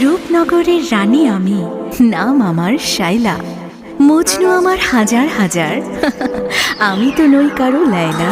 রূপনগরের রানী আমি, নাম আমার শাইলা। মজনু আমার হাজার হাজার, আমি তো নই কারো লায়লা।